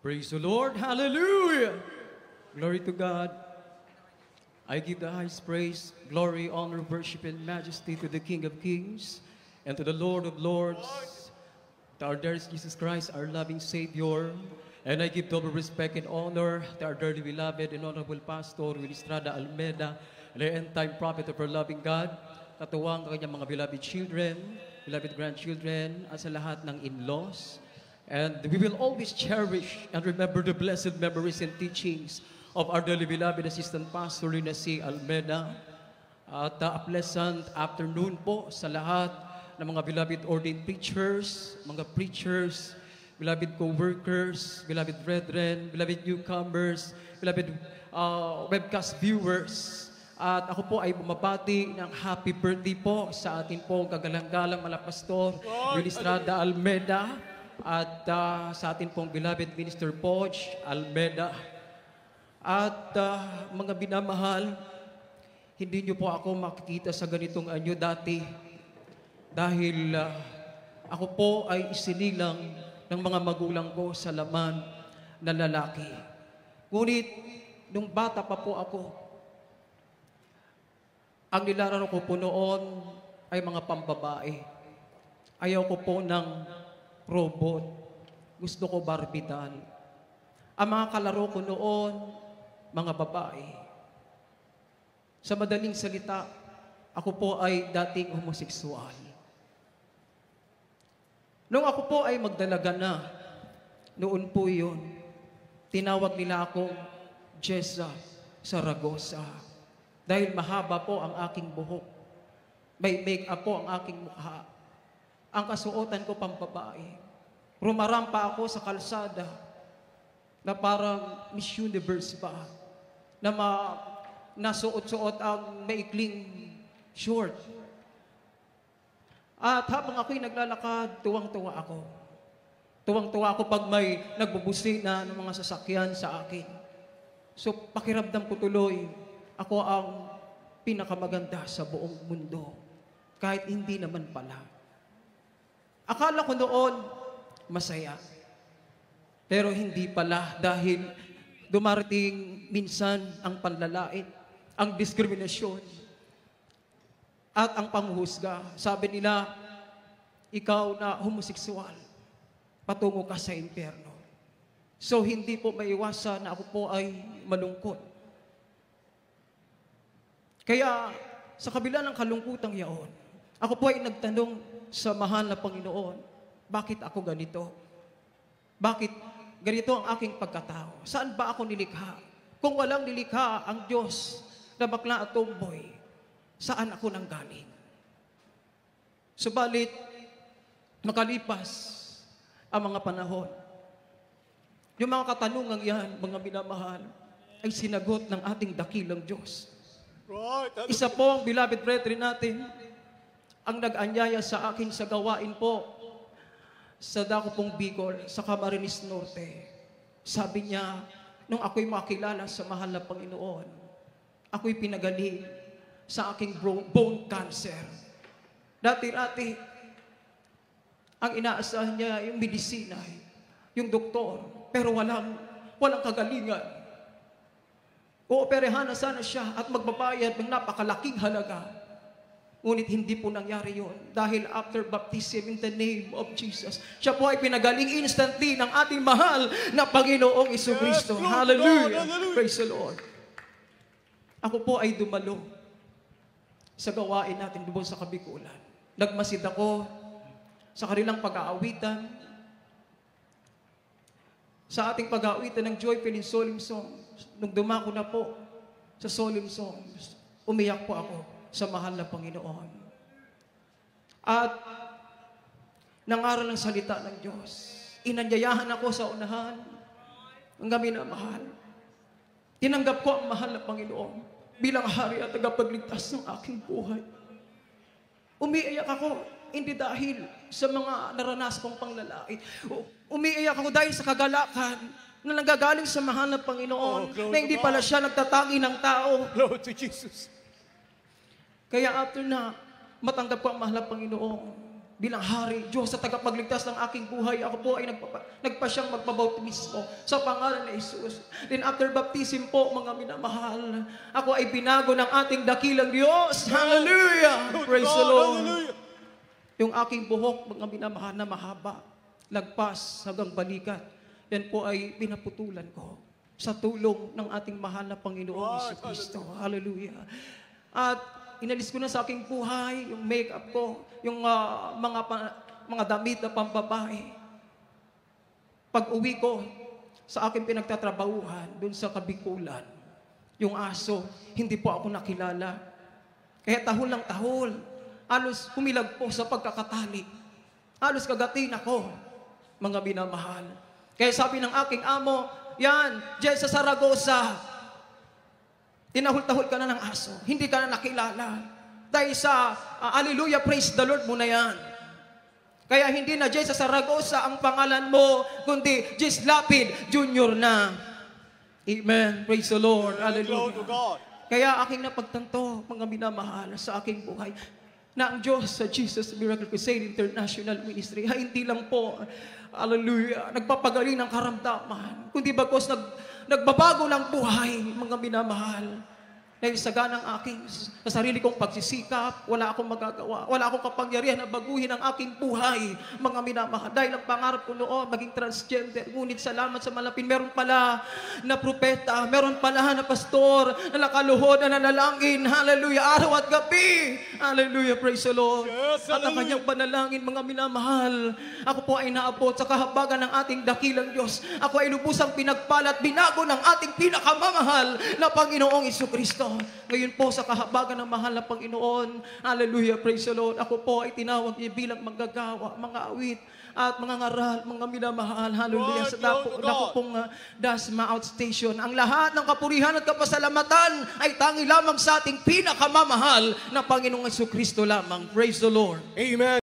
Praise the Lord. Hallelujah. Glory to God. I give the highest praise, glory, honor, worship, and majesty to the King of Kings and to the Lord of Lords, to our dear Jesus Christ, our loving Savior. And I give double respect and honor to our dearly beloved and honorable Pastor Will Estrada Almeda, the end-time prophet of our loving God, katuwang kanyang mga beloved children, beloved grandchildren, at sa lahat ng in-laws. And we will always cherish and remember the blessed memories and teachings of our dearly beloved Assistant Pastor na si Almeda. At a pleasant afternoon po sa lahat ng mga beloved ordained preachers, mga preachers, beloved co-workers, beloved brethren, beloved newcomers, beloved webcast viewers. At ako po ay bumabati ng happy birthday po sa ating po kagalang-galang Pastor Will Estrada Almeda at sa ating pong beloved Minister Poch Almeda. At mga binamahal, hindi niyo po ako makikita sa ganitong anyo dati dahil ako po ay isinilang ng mga magulang ko sa laman na lalaki. Ngunit, nung bata pa po ako, ang nilararo ko po noon ay mga pambabae. Ayaw ko po ng robot. Gusto ko Barbie doll. Ang mga kalaro ko noon, mga babae. Sa madaling salita, ako po ay dating homoseksual. Nung ako po ay magdalaga na, noon po yun, tinawag nila akong Jessa Saragosa. Dahil mahaba po ang aking buhok. May make-up po ang aking mukha. Ang kasuotan ko pambabae. Rumarampa ako sa kalsada na parang Miss Universe ba? Na nasuot-suot ang maikling short. At habang ako'y naglalakad, tuwang-tuwa ako. Tuwang-tuwa ako pag may nagbubusina ng mga sasakyan sa akin. So, pakiramdam ko tuloy, ako ang pinakamaganda sa buong mundo. Kahit hindi naman pala. Akala ko noon, masaya. Pero hindi pala dahil dumarating minsan ang panlalait, ang diskriminasyon, at ang panghuhusga. Sabi nila, ikaw na homoseksual, patungo ka sa impyerno. So, hindi po maiwasan na ako po ay malungkot. Kaya, sa kabila ng kalungkutang yaon, ako po ay nagtanong sa mahal na Panginoon, bakit ako ganito? Bakit ganito ang aking pagkatao? Saan ba ako nilikha? Kung walang nilikha ang Diyos na bakla at tomboy, saan ako nanggaling? Subalit, makalipas ang mga panahon, yung mga katanungang yan, mga minamahal, ay sinagot ng ating dakilang Diyos. Isa po ang beloved brethren natin, ang nag-anyaya sa akin sa gawain po sa dako pong Bicol, sa Camarines Norte. Sabi niya, nung ako'y makilala sa mahal na Panginoon, ako'y pinagaling sa aking bone cancer. Dati-dati, ang inaasahan niya yung medisina, yung doktor, pero walang kagalingan. Ooperehan na sana siya at magbabayad ng napakalaking halaga. Ngunit hindi po nangyari yun. Dahil after baptism in the name of Jesus, siya po ay pinagaling instantly ng ating mahal na Panginoong Jesucristo. Yes, Hallelujah. Hallelujah! Praise the Lord. Ako po ay dumalo sa gawain natin doon sa Kabikulan. Nagmasid ako sa kanilang pag-aawitan, sa ating pag-aawitan ng Joyful in Solemn Songs. Nung dumako na po sa Solemn Songs, umiyak po ako sa mahal na Panginoon. At nangaral ng salita ng Diyos. Inanyayahan ako sa unahan ng kami na mahal. Tinanggap ko ang mahal na Panginoon bilang hari at tagapagligtas ng aking buhay. Umiiyak ako, hindi dahil sa mga naranasan kong panglalait. Umiiyak ako dahil sa kagalakan na nanggagaling sa mahal na Panginoon, na hindi pala siya nagtatangi ng tao. Glory to Jesus. Kaya after na matanggap ko ang mahal na Panginoon, bilang hari, Diyos sa tagapagligtas ng aking buhay, ako po ay nagpasyang magpabautismo sa pangalan ni Jesus. Then after baptism po, mga minamahal, ako ay binago ng ating dakilang Diyos. Hallelujah! Praise the Lord. Yung aking buhok, mga minamahal na mahaba, lagpas hanggang balikat, yan po ay pinaputulan ko sa tulong ng ating mahal na Panginoong Jesucristo. Hallelujah. At inalis ko na sa aking buhay, yung makeup ko, yung mga damit na pambabae. Pag uwi ko sa aking pinagtatrabahuhan, dun sa Kabikulan, yung aso, hindi po ako nakilala. Kaya tahol ng tahol, halos humilag po sa pagkakatali. Halos kagatin ako, mga minamahal. Kaya sabi ng aking amo, yan, dyan sa Saragosa, tinahol-tahol ka na ng aso. Hindi ka na nakilala. Dahil sa, hallelujah, praise the Lord mo na yan. Kaya hindi na Jay sa Saragosa ang pangalan mo, kundi Jess Lapid Jr. na. Amen. Praise the Lord. Hallelujah. Kaya aking napagtanto, mga minamahal, sa aking buhay, na ang Diyos sa Jesus Miracle Crusade International Ministry ay hindi lang po, hallelujah, nagpapagaling ng karamdaman, kundi bagos nagbabago ng buhay, mga minamahal. Dahil sa ganang aking, sa sarili kong pagsisikap, wala akong magagawa, wala akong kapangyarihan na baguhin ang aking buhay, mga minamahal. Dahil ang pangarap ko noon, maging transgender. Ngunit salamat sa malapin, meron pala na propeta, meron pala na pastor, na nakaluhod, na nanalangin, hallelujah, araw at gabi. Hallelujah, praise the Lord. Yes, at ang kanyang panalangin, mga minamahal, ako po ay naabot sa kahabagan ng ating dakilang Diyos. Ako ay lubusang pinagpala at binago ng ating pinakamamahal na Panginoong Jesucristo. Ngayon po sa kahabagan ng mahal na Panginoon, hallelujah, praise the Lord, ako po ay tinawag niya bilang manggagawa, mga awit at mga ngaral, mga minamahal, hallelujah, sa dako pong Dasma Outstation. Ang lahat ng kapurihan at kapasalamatan ay tangi lamang sa ating pinakamamahal na Panginoong Jesucristo lamang. Praise the Lord. Amen.